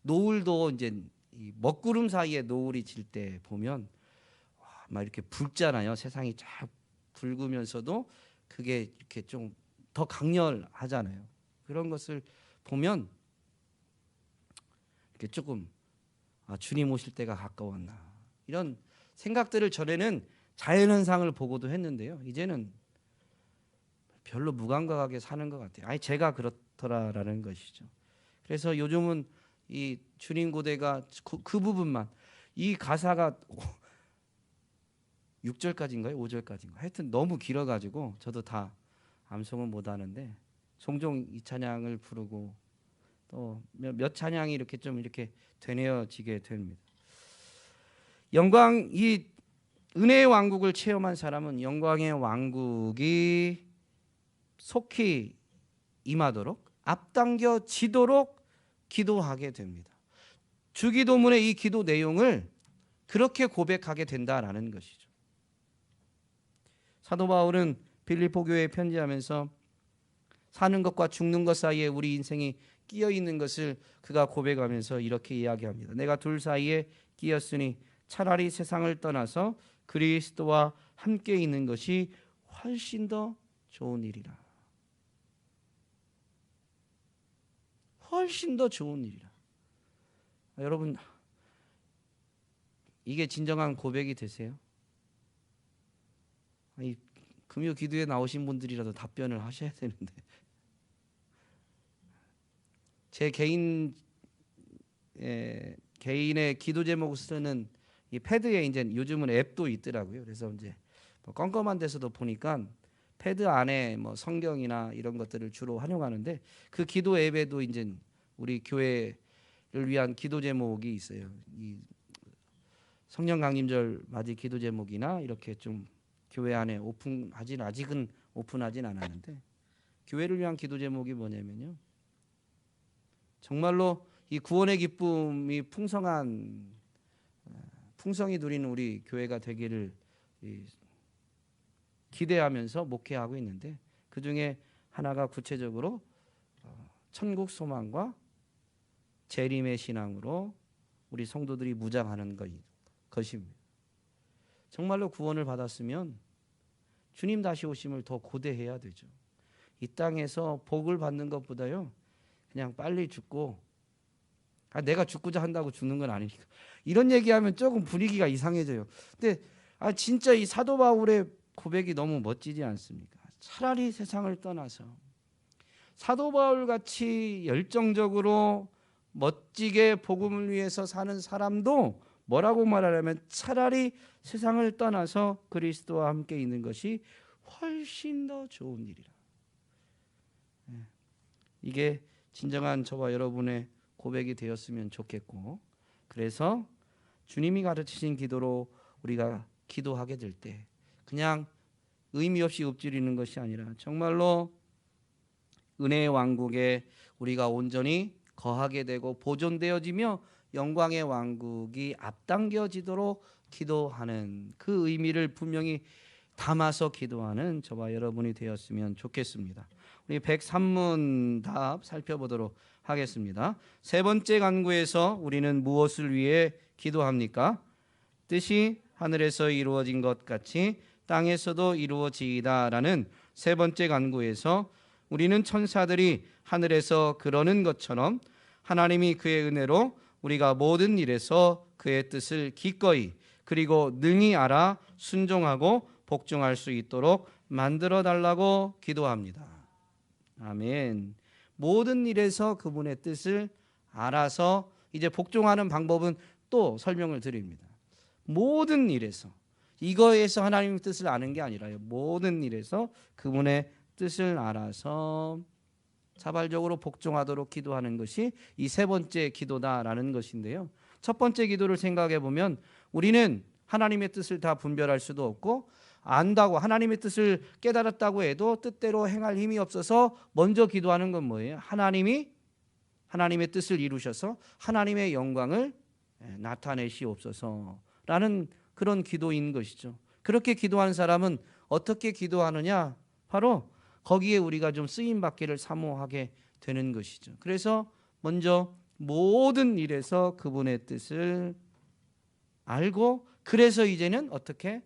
노을도 이제 이 먹구름 사이에 노을이 질 때 보면 막 이렇게 붉잖아요. 세상이 쫙 붉으면서도 그게 이렇게 좀 더 강렬하잖아요. 그런 것을 보면 이렇게 조금 주님 오실 때가 가까웠나, 이런 생각들을 전에는 자연현상을 보고도 했는데요, 이제는 별로 무감각하게 사는 것 같아요. 제가 그렇더라라는 것이죠. 그래서 요즘은 이 주님 고대가 그 부분만, 이 가사가 6절까지인가요? 5절까지인가요? 하여튼 너무 길어가지고 저도 다 암송은 못하는데 종종 이 찬양을 부르고 또 몇 찬양이 이렇게 좀 이렇게 되뇌어지게 됩니다. 이 은혜의 왕국을 체험한 사람은 영광의 왕국이 속히 임하도록 앞당겨지도록 기도하게 됩니다. 주기도문의 이 기도 내용을 그렇게 고백하게 된다라는 것이죠. 사도 바울은 빌립보 교회에 편지하면서 사는 것과 죽는 것 사이에 우리 인생이 끼어 있는 것을 그가 고백하면서 이렇게 이야기합니다. 내가 둘 사이에 끼었으니 차라리 세상을 떠나서 그리스도와 함께 있는 것이 훨씬 더 좋은 일이라. 훨씬 더 좋은 일이라. 여러분, 이게 진정한 고백이 되세요? 아니, 금요 기도에 나오신 분들이라도 답변을 하셔야 되는데. 제 개인의 기도 제목 쓰는 이 패드에 이제 요즘은 앱도 있더라고요. 그래서 이제 뭐 껌껌한 데서도 보니까 패드 안에 뭐 성경이나 이런 것들을 주로 활용하는데 그 기도 앱에도 이제 우리 교회를 위한 기도 제목이 있어요. 이 성령 강림절 맞이 기도 제목이나 이렇게 좀 교회 안에 아직은 오픈하진 않았는데 교회를 위한 기도 제목이 뭐냐면요. 정말로 이 구원의 기쁨이 풍성히 누리는 우리 교회가 되기를 기대하면서 목회하고 있는데 그 중에 하나가 구체적으로 천국 소망과 재림의 신앙으로 우리 성도들이 무장하는 것입니다. 정말로 구원을 받았으면 주님 다시 오심을 더 고대해야 되죠. 이 땅에서 복을 받는 것보다요 그냥 빨리 죽고 내가 죽고자 한다고 죽는 건 아니니까 이런 얘기하면 조금 분위기가 이상해져요. 근데 진짜 이 사도 바울의 고백이 너무 멋지지 않습니까? 차라리 세상을 떠나서 사도 바울 같이 열정적으로 멋지게 복음을 위해서 사는 사람도 뭐라고 말하냐면 차라리 세상을 떠나서 그리스도와 함께 있는 것이 훨씬 더 좋은 일이라. 이게 진정한 저와 여러분의 고백이 되었으면 좋겠고, 그래서 주님이 가르치신 기도로 우리가 기도하게 될 때 그냥 의미 없이 읊조리는 것이 아니라 정말로 은혜의 왕국에 우리가 온전히 거하게 되고 보존되어지며 영광의 왕국이 앞당겨지도록 기도하는 그 의미를 분명히 담아서 기도하는 저와 여러분이 되었으면 좋겠습니다. 우리 103문 답 살펴보도록 하겠습니다. 세 번째 간구에서 우리는 무엇을 위해 기도합니까? 뜻이 하늘에서 이루어진 것 같이 땅에서도 이루어지이다라는 세 번째 간구에서 우리는 천사들이 하늘에서 그러는 것처럼 하나님이 그의 은혜로 우리가 모든 일에서 그의 뜻을 기꺼이 그리고 능히 알아 순종하고 복종할 수 있도록 만들어 달라고 기도합니다. 아멘. 모든 일에서 그분의 뜻을 알아서 이제 복종하는 방법은 또 설명을 드립니다. 모든 일에서, 이거에서 하나님의 뜻을 아는 게 아니라요, 모든 일에서 그분의 뜻을 알아서 자발적으로 복종하도록 기도하는 것이 이 세 번째 기도다라는 것인데요. 첫 번째 기도를 생각해 보면 우리는 하나님의 뜻을 다 분별할 수도 없고, 안다고 하나님의 뜻을 깨달았다고 해도 뜻대로 행할 힘이 없어서 먼저 기도하는 건 뭐예요? 하나님의 뜻을 이루셔서 하나님의 영광을 나타내시옵소서라는 그런 기도인 것이죠. 그렇게 기도하는 사람은 어떻게 기도하느냐? 바로 거기에 우리가 좀 쓰임 받기를 사모하게 되는 것이죠. 그래서 먼저 모든 일에서 그분의 뜻을 알고, 그래서 이제는 어떻게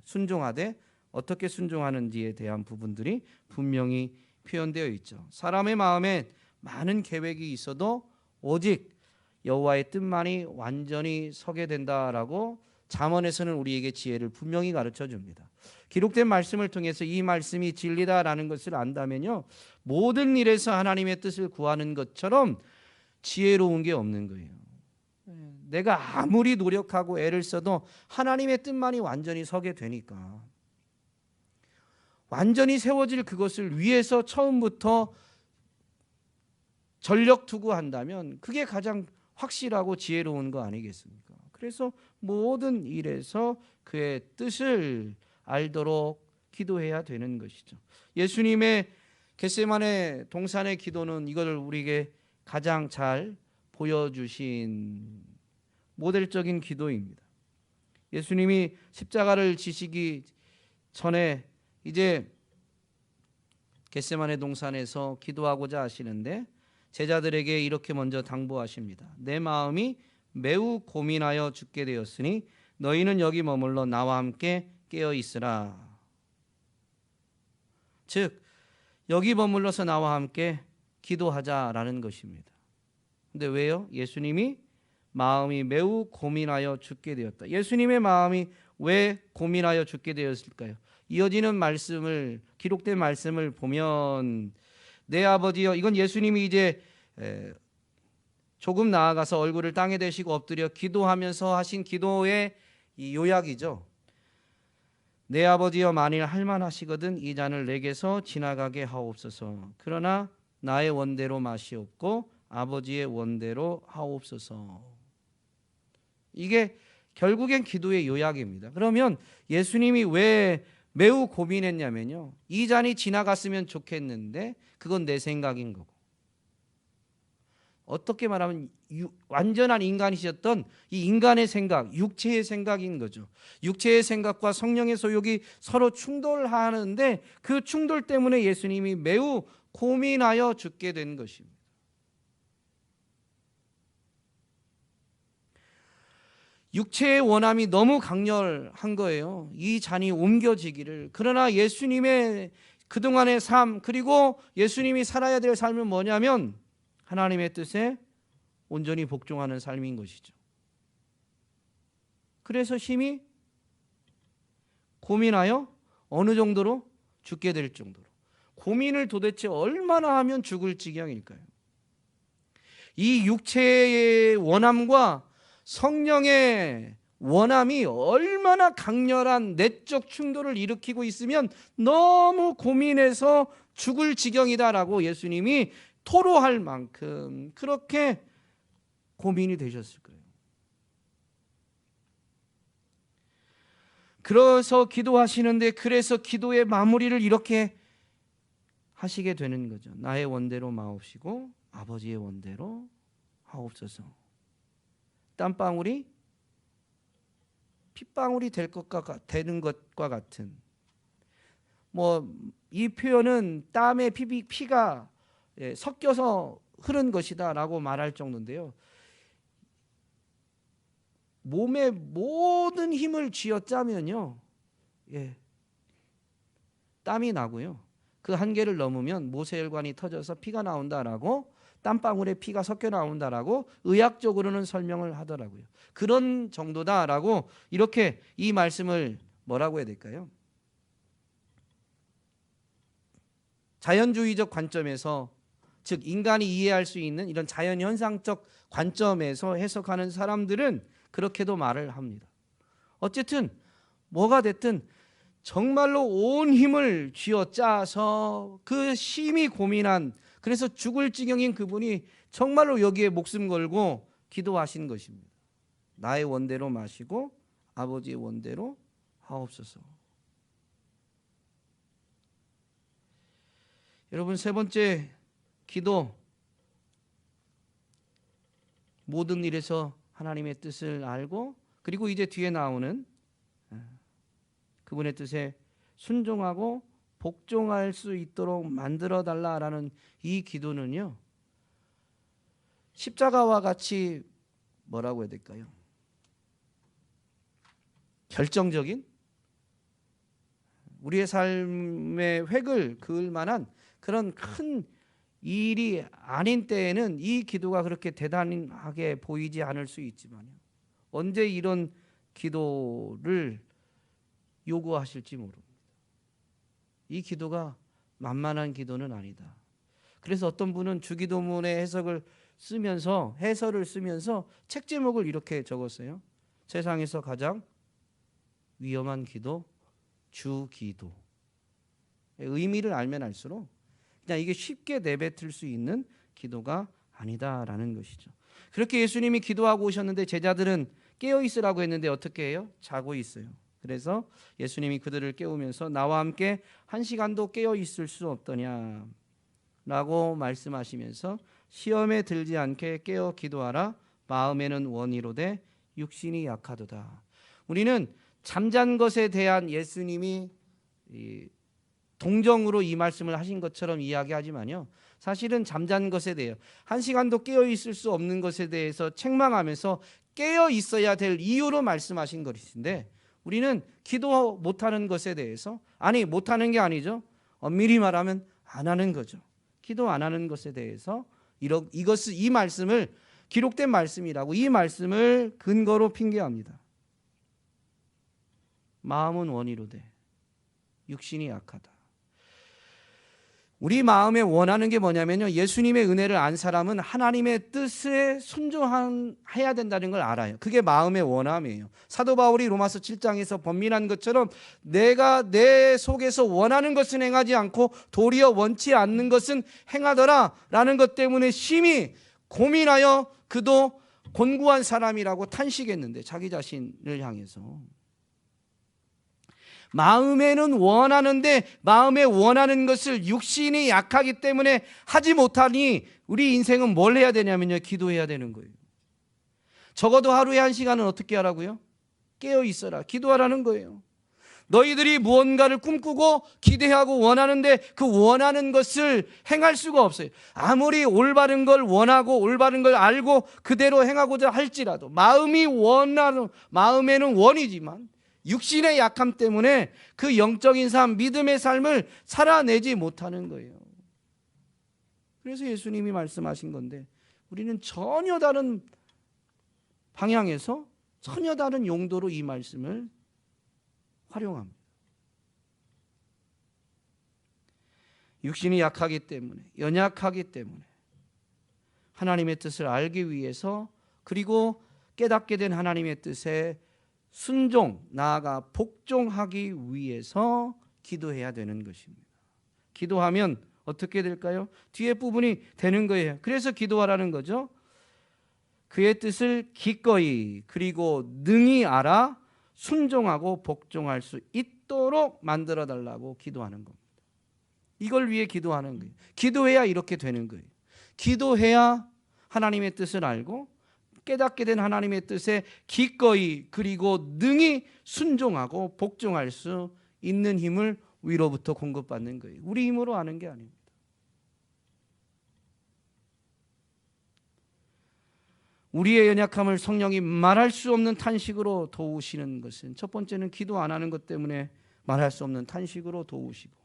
순종하되 어떻게 순종하는지에 대한 부분들이 분명히 표현되어 있죠. 사람의 마음에 많은 계획이 있어도 오직 여호와의 뜻만이 완전히 서게 된다라고 잠언에서는 우리에게 지혜를 분명히 가르쳐 줍니다. 기록된 말씀을 통해서 이 말씀이 진리다라는 것을 안다면요, 모든 일에서 하나님의 뜻을 구하는 것처럼 지혜로운 게 없는 거예요. 내가 아무리 노력하고 애를 써도 하나님의 뜻만이 완전히 서게 되니까, 완전히 세워질 그것을 위해서 처음부터 전력 투구한다면 그게 가장 확실하고 지혜로운 거 아니겠습니까? 그래서 모든 일에서 그의 뜻을 알도록 기도해야 되는 것이죠. 예수님의 겟세마네 동산의 기도는 이걸 우리에게 가장 잘 보여주신 모델적인 기도입니다. 예수님이 십자가를 지시기 전에 이제 겟세마네 동산에서 기도하고자 하시는데 제자들에게 이렇게 먼저 당부하십니다. 내 마음이 매우 고민하여 죽게 되었으니 너희는 여기 머물러 나와 함께 깨어 있으라. 즉 여기 머물러서 나와 함께 기도하자라는 것입니다. 근데 왜요? 예수님이 마음이 매우 고민하여 죽게 되었다. 예수님의 마음이 왜 고민하여 죽게 되었을까요? 이어지는 말씀을, 기록된 말씀을 보면 내 아버지여, 이건 예수님이 이제 조금 나아가서 얼굴을 땅에 대시고 엎드려 기도하면서 하신 기도의 이 요약이죠. 내 아버지여, 만일 할만하시거든 이 잔을 내게서 지나가게 하옵소서. 그러나 나의 원대로 마시옵고 아버지의 원대로 하옵소서. 이게 결국엔 기도의 요약입니다. 그러면 예수님이 왜 매우 고민했냐면요, 이 잔이 지나갔으면 좋겠는데 그건 내 생각인 거고, 어떻게 말하면 완전한 인간이셨던 이 인간의 생각, 육체의 생각인 거죠. 육체의 생각과 성령의 소욕이 서로 충돌하는데 그 충돌 때문에 예수님이 매우 고민하여 죽게 된 것입니다. 육체의 원함이 너무 강렬한 거예요. 이 잔이 옮겨지기를. 그러나 예수님의 그동안의 삶, 그리고 예수님이 살아야 될 삶은 뭐냐면 하나님의 뜻에 온전히 복종하는 삶인 것이죠. 그래서 심히 고민하여 어느 정도로 죽게 될 정도로. 고민을 도대체 얼마나 하면 죽을 지경일까요? 이 육체의 원함과 성령의 원함이 얼마나 강렬한 내적 충돌을 일으키고 있으면 너무 고민해서 죽을 지경이다라고 예수님이 토로할 만큼 그렇게 고민이 되셨을 거예요. 그래서 기도하시는데, 그래서 기도의 마무리를 이렇게 하시게 되는 거죠. 나의 원대로 마옵시고 아버지의 원대로 하옵소서. 땀방울이 핏방울이 되는 것과 같은, 이 표현은 땀에 피가 섞여서 흐른 것이다라고 말할 정도인데요. 몸의 모든 힘을 쥐어짜면요, 땀이 나고요. 그 한계를 넘으면 모세혈관이 터져서 피가 나온다라고, 땀방울에 피가 섞여 나온다라고 의학적으로는 설명을 하더라고요. 그런 정도다라고 이렇게 이 말씀을 뭐라고 해야 될까요? 자연주의적 관점에서, 즉 인간이 이해할 수 있는 이런 자연현상적 관점에서 해석하는 사람들은 그렇게도 말을 합니다. 어쨌든 뭐가 됐든 정말로 온 힘을 쥐어짜서 그 심히 고민한, 그래서 죽을 지경인 그분이 정말로 여기에 목숨 걸고 기도하신 것입니다. 나의 원대로 마시고 아버지의 원대로 하옵소서. 여러분, 세 번째 기도, 모든 일에서 하나님의 뜻을 알고, 그리고 이제 뒤에 나오는 그분의 뜻에 순종하고 복종할 수 있도록 만들어 달라라는 이 기도는요, 십자가와 같이 뭐라고 해야 될까요? 결정적인, 우리의 삶의 획을 그을 만한 그런 큰 일이 아닌 때에는 이 기도가 그렇게 대단하게 보이지 않을 수 있지만, 언제 이런 기도를 요구하실지 모릅니다. 이 기도가 만만한 기도는 아니다. 그래서 어떤 분은 주기도문의 해설을 쓰면서 책 제목을 이렇게 적었어요. 세상에서 가장 위험한 기도, 주기도. 의미를 알면 알수록 그냥 이게 쉽게 내뱉을 수 있는 기도가 아니다라는 것이죠. 그렇게 예수님이 기도하고 오셨는데 제자들은 깨어 있으라고 했는데 어떻게 해요? 자고 있어요. 그래서 예수님이 그들을 깨우면서 나와 함께 한 시간도 깨어 있을 수 없더냐 라고 말씀하시면서 시험에 들지 않게 깨어 기도하라. 마음에는 원이로되 육신이 약하도다. 우리는 잠잔 것에 대한 예수님이 동정으로 이 말씀을 하신 것처럼 이야기하지만요, 사실은 잠잔 것에 대해 한 시간도 깨어 있을 수 없는 것에 대해서 책망하면서 깨어 있어야 될 이유로 말씀하신 것인데, 우리는 기도 못하는 것에 대해서, 아니 못하는 게 아니죠, 엄밀히 말하면 안 하는 거죠. 기도 안 하는 것에 대해서 이 말씀을, 기록된 말씀이라고 이 말씀을 근거로 핑계합니다. 마음은 원이로되 육신이 약하다. 우리 마음에 원하는 게 뭐냐면요, 예수님의 은혜를 안 사람은 하나님의 뜻에 순종해야 된다는 걸 알아요. 그게 마음의 원함이에요. 사도 바울이 로마서 7장에서 번민한 것처럼 내가 내 속에서 원하는 것은 행하지 않고 도리어 원치 않는 것은 행하더라 라는 것 때문에 심히 고민하여 그도 곤고한 사람이라고 탄식했는데, 자기 자신을 향해서 마음에는 원하는데 마음에 원하는 것을 육신이 약하기 때문에 하지 못하니 우리 인생은 뭘 해야 되냐면요, 기도해야 되는 거예요. 적어도 하루에 1시간은 어떻게 하라고요? 깨어 있어라, 기도하라는 거예요. 너희들이 무언가를 꿈꾸고 기대하고 원하는데 그 원하는 것을 행할 수가 없어요. 아무리 올바른 걸 원하고 올바른 걸 알고 그대로 행하고자 할지라도 마음에는 원이지만 육신의 약함 때문에 그 영적인 삶, 믿음의 삶을 살아내지 못하는 거예요. 그래서 예수님이 말씀하신 건데, 우리는 전혀 다른 방향에서 전혀 다른 용도로 이 말씀을 활용합니다. 육신이 약하기 때문에, 연약하기 때문에 하나님의 뜻을 알기 위해서, 그리고 깨닫게 된 하나님의 뜻에 순종, 나아가 복종하기 위해서 기도해야 되는 것입니다. 기도하면 어떻게 될까요? 뒤에 부분이 되는 거예요. 그래서 기도하라는 거죠. 그의 뜻을 기꺼이 그리고 능히 알아 순종하고 복종할 수 있도록 만들어 달라고 기도하는 겁니다. 이걸 위해 기도하는 거예요. 기도해야 이렇게 되는 거예요. 기도해야 하나님의 뜻을 알고 깨닫게 된 하나님의 뜻에 기꺼이 그리고 능히 순종하고 복종할 수 있는 힘을 위로부터 공급받는 거예요. 우리 힘으로 하는 게 아닙니다. 우리의 연약함을 성령이 말할 수 없는 탄식으로 도우시는 것은, 첫 번째는 기도 안 하는 것 때문에 말할 수 없는 탄식으로 도우시고,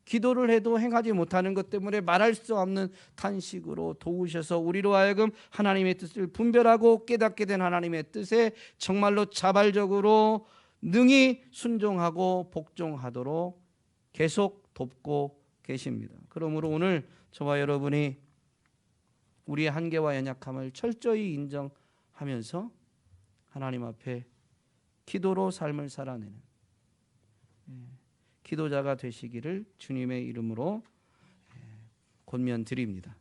기도를 해도 행하지 못하는 것 때문에 말할 수 없는 탄식으로 도우셔서 우리로 하여금 하나님의 뜻을 분별하고 깨닫게 된 하나님의 뜻에 정말로 자발적으로 능히 순종하고 복종하도록 계속 돕고 계십니다. 그러므로 오늘 저와 여러분이 우리의 한계와 연약함을 철저히 인정하면서 하나님 앞에 기도로 삶을 살아내는 기도자가 되시기를 주님의 이름으로 권면드립니다.